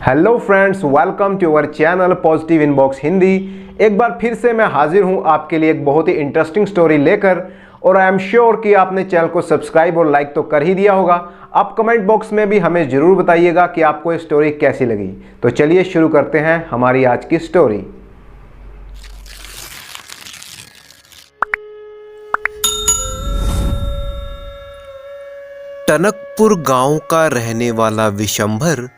Hello friends, welcome to our channel positive inbox Hindi. एक बार फिर से मैं हाजिर हूं आपके लिए एक बहुत ही इंटरेस्टिंग स्टोरी लेकर, और आई एम श्योर कि आपने चैनल को सब्सक्राइब और लाइक तो कर ही दिया होगा। आप कमेंट बॉक्स में भी हमें ज़रूर बताइएगा कि आपको ये स्टोरी कैसी लगी। तो चलिए शुरू करते हैं हमारी आज की स्टोरी। टनकपुर गांव का रहने वाला विशंभर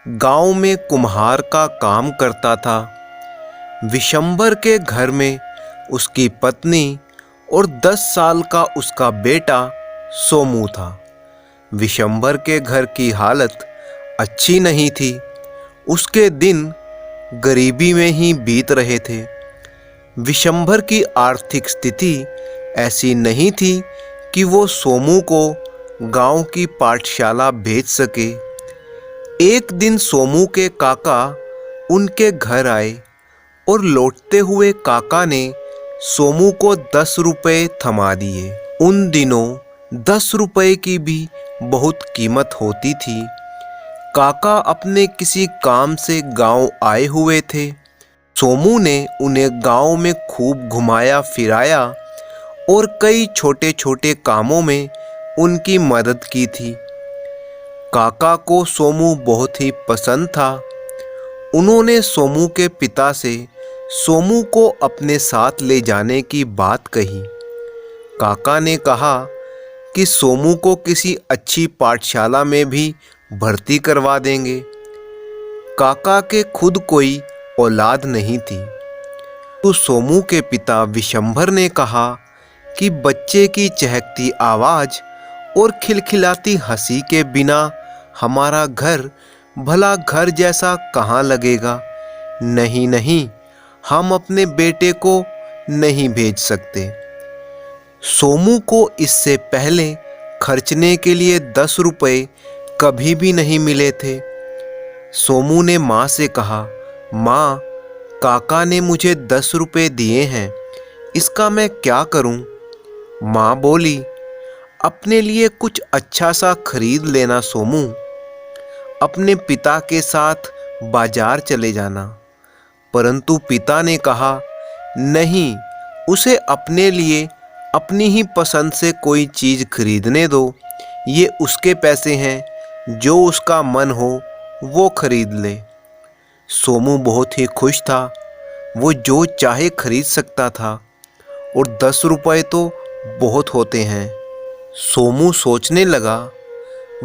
गांव में कुम्हार का काम करता था। विशंभर के घर में उसकी पत्नी और 10 साल का उसका बेटा सोमू था। विशंभर के घर की हालत अच्छी नहीं थी। उसके दिन गरीबी में ही बीत रहे थे। विशंभर की आर्थिक स्थिति ऐसी नहीं थी कि वो सोमू को गांव की पाठशाला भेज सके। एक दिन सोमू के काका उनके घर आए और लौटते हुए काका ने सोमू को 10 रुपए थमा दिए। उन दिनों 10 रुपए की भी बहुत कीमत होती थी। काका अपने किसी काम से गांव आए हुए थे। सोमू ने उन्हें गांव में खूब घुमाया फिराया और कई छोटे छोटे कामों में उनकी मदद की थी। काका को सोमू बहुत ही पसंद था। उन्होंने सोमू के पिता से सोमू को अपने साथ ले जाने की बात कही। काका ने कहा कि सोमू को किसी अच्छी पाठशाला में भी भर्ती करवा देंगे। काका के खुद कोई औलाद नहीं थी, तो सोमू के पिता विशंभर ने कहा कि बच्चे की चहकती आवाज़ और खिलखिलाती हंसी के बिना हमारा घर भला घर जैसा कहाँ लगेगा। नहीं नहीं, हम अपने बेटे को नहीं भेज सकते। सोमू को इससे पहले खर्चने के लिए 10 रुपए कभी भी नहीं मिले थे। सोमू ने माँ से कहा, माँ, काका ने मुझे 10 रुपए दिए हैं, इसका मैं क्या करूँ? माँ बोली, अपने लिए कुछ अच्छा सा खरीद लेना सोमू। अपने पिता के साथ बाजार चले जाना। परंतु पिता ने कहा, नहीं, उसे अपने लिए अपनी ही पसंद से कोई चीज़ खरीदने दो। ये उसके पैसे हैं, जो उसका मन हो वो खरीद ले। सोमू बहुत ही खुश था। वो जो चाहे खरीद सकता था, और 10 रुपए तो बहुत होते हैं। सोमू सोचने लगा,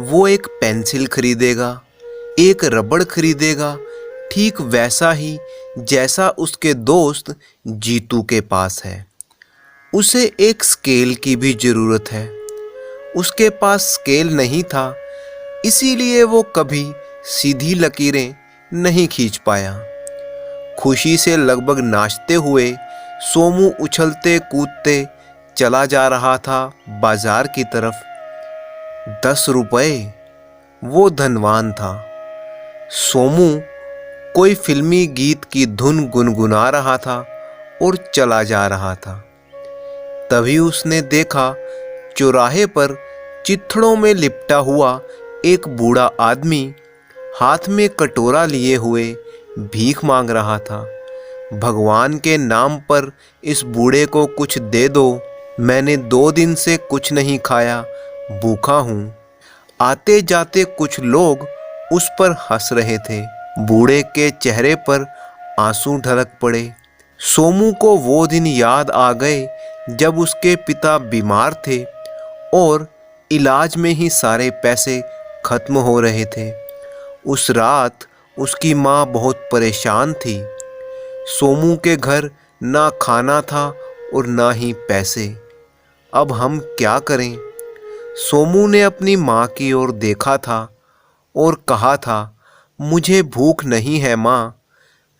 वो एक पेंसिल खरीदेगा, एक रबड़ खरीदेगा, ठीक वैसा ही जैसा उसके दोस्त जीतू के पास है। उसे एक स्केल की भी ज़रूरत है। उसके पास स्केल नहीं था, इसीलिए वो कभी सीधी लकीरें नहीं खींच पाया। खुशी से लगभग नाचते हुए सोमू उछलते कूदते चला जा रहा था बाजार की तरफ। 10 रुपए, वो धनवान था। सोमू कोई फिल्मी गीत की धुन गुनगुना रहा था और चला जा रहा था। तभी उसने देखा चौराहे पर चिथड़ों में लिपटा हुआ एक बूढ़ा आदमी हाथ में कटोरा लिए हुए भीख मांग रहा था। भगवान के नाम पर इस बूढ़े को कुछ दे दो, मैंने 2 दिन से कुछ नहीं खाया, भूखा हूँ। आते जाते कुछ लोग उस पर हंस रहे थे। बूढ़े के चेहरे पर आंसू ढलक पड़े। सोमू को वो दिन याद आ गए जब उसके पिता बीमार थे और इलाज में ही सारे पैसे खत्म हो रहे थे। उस रात उसकी माँ बहुत परेशान थी। सोमू के घर ना खाना था और ना ही पैसे। अब हम क्या करें? सोमू ने अपनी माँ की ओर देखा था और कहा था, मुझे भूख नहीं है माँ।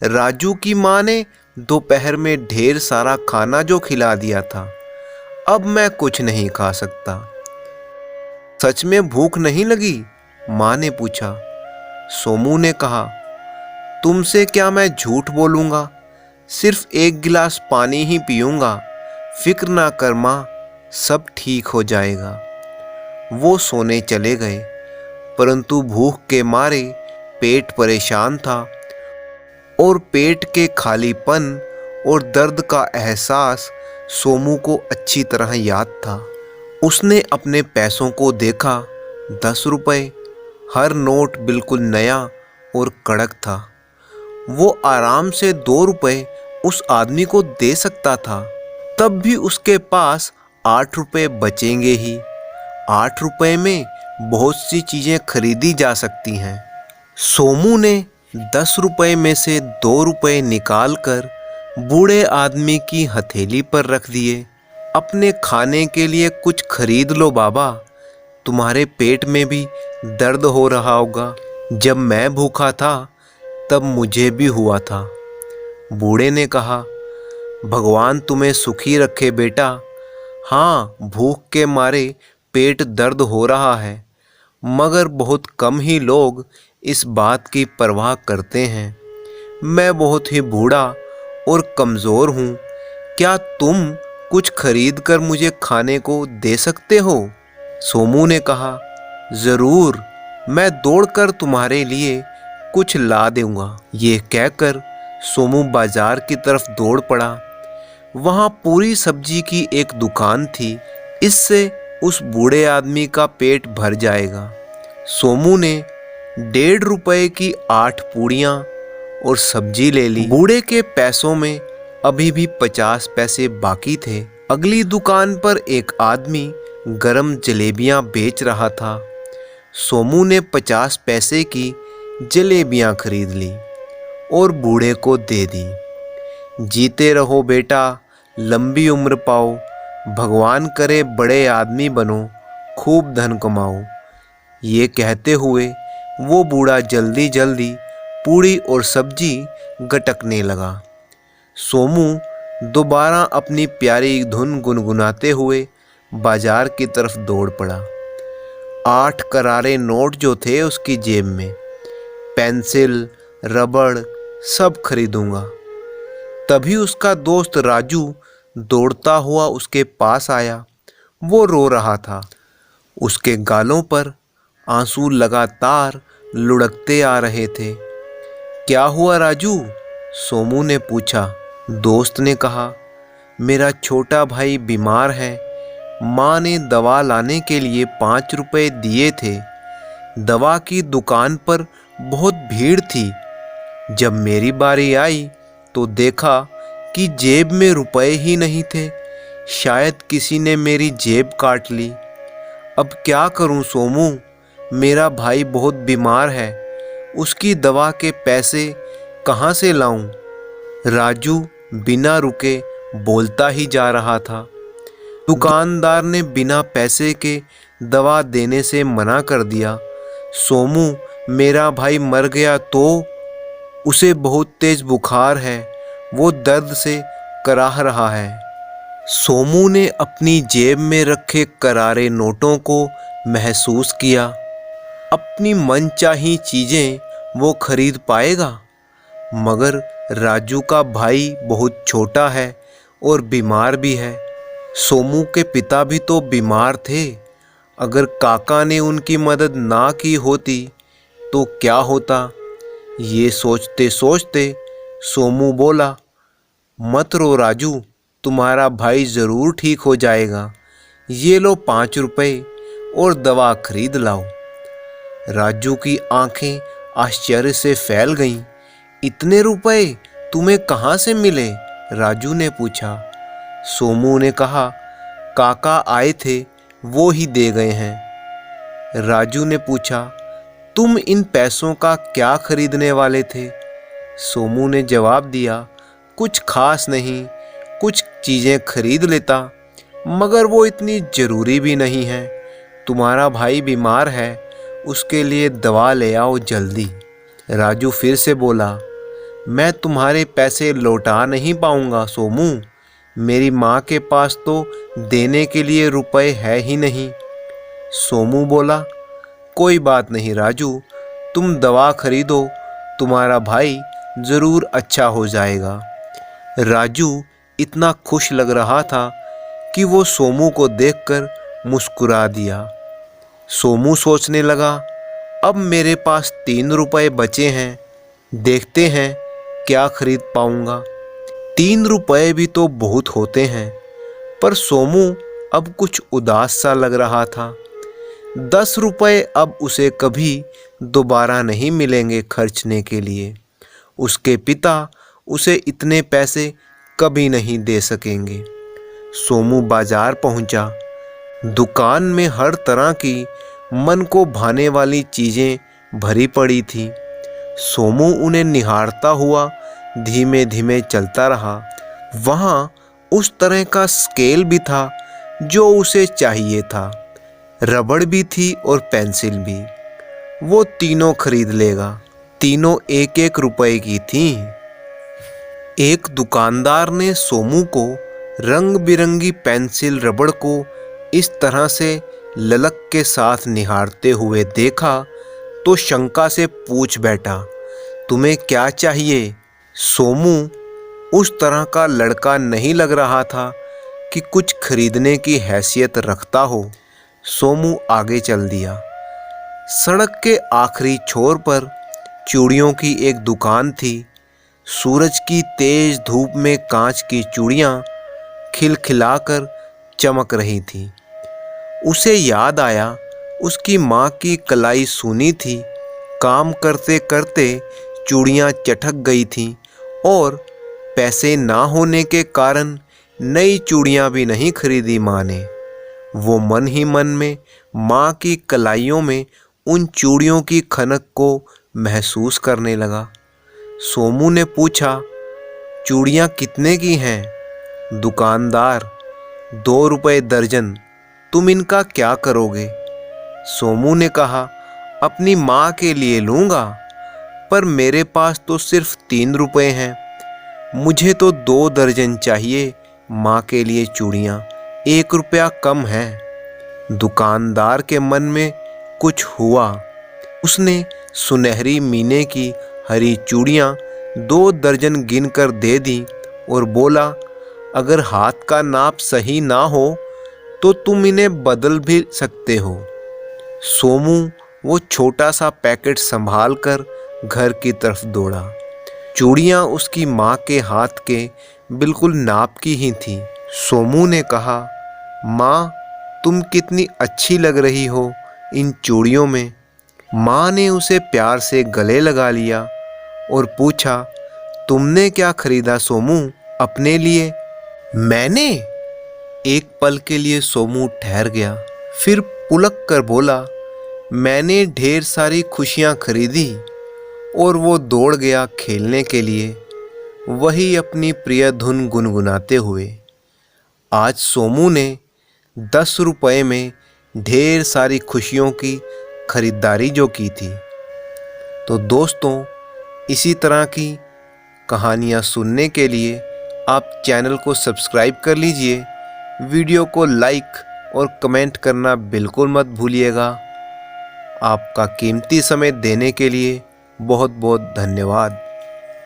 राजू की माँ ने दोपहर में ढेर सारा खाना जो खिला दिया था, अब मैं कुछ नहीं खा सकता। सच में भूख नहीं लगी? माँ ने पूछा। सोमू ने कहा, तुमसे क्या मैं झूठ बोलूँगा, सिर्फ 1 गिलास पानी ही पीऊँगा। फिक्र ना कर माँ, सब ठीक हो जाएगा। वो सोने चले गए, परंतु भूख के मारे पेट परेशान था और पेट के खालीपन और दर्द का एहसास सोमू को अच्छी तरह याद था। उसने अपने पैसों को देखा, 10 रुपए, हर नोट बिल्कुल नया और कड़क था। वो आराम से 2 रुपए उस आदमी को दे सकता था, तब भी उसके पास 8 रुपए बचेंगे ही। 8 रुपए में बहुत सी चीज़ें खरीदी जा सकती हैं। सोमू ने 10 रुपए में से 2 रुपए निकाल कर बूढ़े आदमी की हथेली पर रख दिए। अपने खाने के लिए कुछ खरीद लो बाबा, तुम्हारे पेट में भी दर्द हो रहा होगा। जब मैं भूखा था तब मुझे भी हुआ था। बूढ़े ने कहा, भगवान तुम्हें सुखी रखे बेटा। हाँ, भूख के मारे पेट दर्द हो रहा है, मगर बहुत कम ही लोग इस बात की परवाह करते हैं। मैं बहुत ही बूढ़ा और कमज़ोर हूँ, क्या तुम कुछ खरीद कर मुझे खाने को दे सकते हो? सोमू ने कहा, ज़रूर, मैं दौड़कर तुम्हारे लिए कुछ ला दूंगा। ये कहकर सोमू बाजार की तरफ दौड़ पड़ा। वहाँ पूरी सब्जी की एक दुकान थी, इससे उस बूढ़े आदमी का पेट भर जाएगा। सोमू ने 1.5 रुपए की 8 पूड़ियाँ और सब्जी ले ली। बूढ़े के पैसों में अभी भी 50 पैसे बाकी थे। अगली दुकान पर एक आदमी गरम जलेबियाँ बेच रहा था। सोमू ने 50 पैसे की जलेबियाँ खरीद ली और बूढ़े को दे दी। जीते रहो बेटा, लंबी उम्र पाओ, भगवान करे बड़े आदमी बनो, खूब धन कमाओ। ये कहते हुए वो बूढ़ा जल्दी जल्दी पूड़ी और सब्जी गटकने लगा। सोमू दोबारा अपनी प्यारी धुन गुनगुनाते हुए बाजार की तरफ दौड़ पड़ा। 8 करारे नोट जो थे उसकी जेब में, पेंसिल, रबड़ सब खरीदूंगा। तभी उसका दोस्त राजू दौड़ता हुआ उसके पास आया। वो रो रहा था, उसके गालों पर आंसू लगातार लुढ़कते आ रहे थे। क्या हुआ राजू? सोमू ने पूछा। दोस्त ने कहा, मेरा छोटा भाई बीमार है, माँ ने दवा लाने के लिए 5 रुपए दिए थे। दवा की दुकान पर बहुत भीड़ थी। जब मेरी बारी आई तो देखा कि जेब में रुपए ही नहीं थे। शायद किसी ने मेरी जेब काट ली। अब क्या करूं सोमू? मेरा भाई बहुत बीमार है, उसकी दवा के पैसे कहाँ से लाऊं? राजू बिना रुके बोलता ही जा रहा था। दुकानदार ने बिना पैसे के दवा देने से मना कर दिया। सोमू, मेरा भाई मर गया तो? उसे बहुत तेज बुखार है, वो दर्द से कराह रहा है। सोमू ने अपनी जेब में रखे करारे नोटों को महसूस किया। अपनी मनचाही चीज़ें वो खरीद पाएगा, मगर राजू का भाई बहुत छोटा है और बीमार भी है। सोमू के पिता भी तो बीमार थे। अगर काका ने उनकी मदद ना की होती तो क्या होता? ये सोचते सोचते सोमू बोला, मत रो राजू, तुम्हारा भाई ज़रूर ठीक हो जाएगा। ये लो 5 रुपए और दवा खरीद लाओ। राजू की आंखें आश्चर्य से फैल गईं। इतने रुपए तुम्हें कहाँ से मिले? राजू ने पूछा। सोमू ने कहा, काका आए थे, वो ही दे गए हैं। राजू ने पूछा, तुम इन पैसों का क्या खरीदने वाले थे? सोमू ने जवाब दिया, कुछ खास नहीं, कुछ चीज़ें खरीद लेता, मगर वो इतनी ज़रूरी भी नहीं है। तुम्हारा भाई बीमार है, उसके लिए दवा ले आओ जल्दी। राजू फिर से बोला, मैं तुम्हारे पैसे लौटा नहीं पाऊंगा सोमू, मेरी माँ के पास तो देने के लिए रुपए है ही नहीं। सोमू बोला, कोई बात नहीं राजू, तुम दवा खरीदो, तुम्हारा भाई ज़रूर अच्छा हो जाएगा। राजू इतना खुश लग रहा था कि वो सोमू को देखकर मुस्कुरा दिया। सोमू सोचने लगा, अब मेरे पास 3 रुपए बचे हैं, देखते हैं क्या खरीद पाऊंगा। 3 रुपए भी तो बहुत होते हैं। पर सोमू अब कुछ उदास सा लग रहा था। 10 रुपए अब उसे कभी दोबारा नहीं मिलेंगे खर्चने के लिए। उसके पिता उसे इतने पैसे कभी नहीं दे सकेंगे। सोमू बाजार पहुंचा। दुकान में हर तरह की मन को भाने वाली चीज़ें भरी पड़ी थी। सोमू उन्हें निहारता हुआ धीमे धीमे चलता रहा। वहाँ उस तरह का स्केल भी था जो उसे चाहिए था, रबड़ भी थी और पेंसिल भी। वो तीनों खरीद लेगा। तीनों 1-1 रुपए की थीं। एक दुकानदार ने सोमू को रंग बिरंगी पेंसिल रबड़ को इस तरह से ललक के साथ निहारते हुए देखा तो शंका से पूछ बैठा, तुम्हें क्या चाहिए? सोमू उस तरह का लड़का नहीं लग रहा था कि कुछ खरीदने की हैसियत रखता हो। सोमू आगे चल दिया। सड़क के आखिरी छोर पर चूड़ियों की एक दुकान थी। सूरज की तेज धूप में कांच की चूड़ियाँ खिलखिलाकर चमक रही थीं। उसे याद आया उसकी माँ की कलाई सूनी थी। काम करते करते चूड़ियाँ चटक गई थीं और पैसे ना होने के कारण नई चूड़ियाँ भी नहीं खरीदी माँ ने। वो मन ही मन में माँ की कलाइयों में उन चूड़ियों की खनक को महसूस करने लगा। सोमू ने पूछा, चूड़ियाँ कितने की हैं? दुकानदार, 2 रुपए दर्जन। तुम इनका क्या करोगे? सोमू ने कहा, अपनी माँ के लिए लूँगा, पर मेरे पास तो सिर्फ 3 रुपए हैं। मुझे तो 2 दर्जन चाहिए माँ के लिए चूड़ियाँ, 1 रुपया कम है। दुकानदार के मन में कुछ हुआ। उसने सुनहरी मीने की हरी चूड़ियाँ 2 दर्जन गिनकर दे दी और बोला, अगर हाथ का नाप सही ना हो तो तुम इन्हें बदल भी सकते हो। सोमू वो छोटा सा पैकेट संभाल कर घर की तरफ दौड़ा। चूड़ियाँ उसकी माँ के हाथ के बिल्कुल नाप की ही थीं। सोमू ने कहा, माँ, तुम कितनी अच्छी लग रही हो इन चूड़ियों में। माँ ने उसे प्यार से गले लगा लिया और पूछा, तुमने क्या खरीदा सोमू अपने लिए? मैंने? एक पल के लिए सोमू ठहर गया, फिर पुलक कर बोला, मैंने ढेर सारी खुशियाँ खरीदी। और वो दौड़ गया खेलने के लिए, वही अपनी प्रिय धुन गुनगुनाते हुए। आज सोमू ने 10 रुपए में ढेर सारी खुशियों की खरीदारी जो की थी। तो दोस्तों, इसी तरह की कहानियाँ सुनने के लिए आप चैनल को सब्सक्राइब कर लीजिए। वीडियो को लाइक और कमेंट करना बिल्कुल मत भूलिएगा। आपका कीमती समय देने के लिए बहुत बहुत धन्यवाद।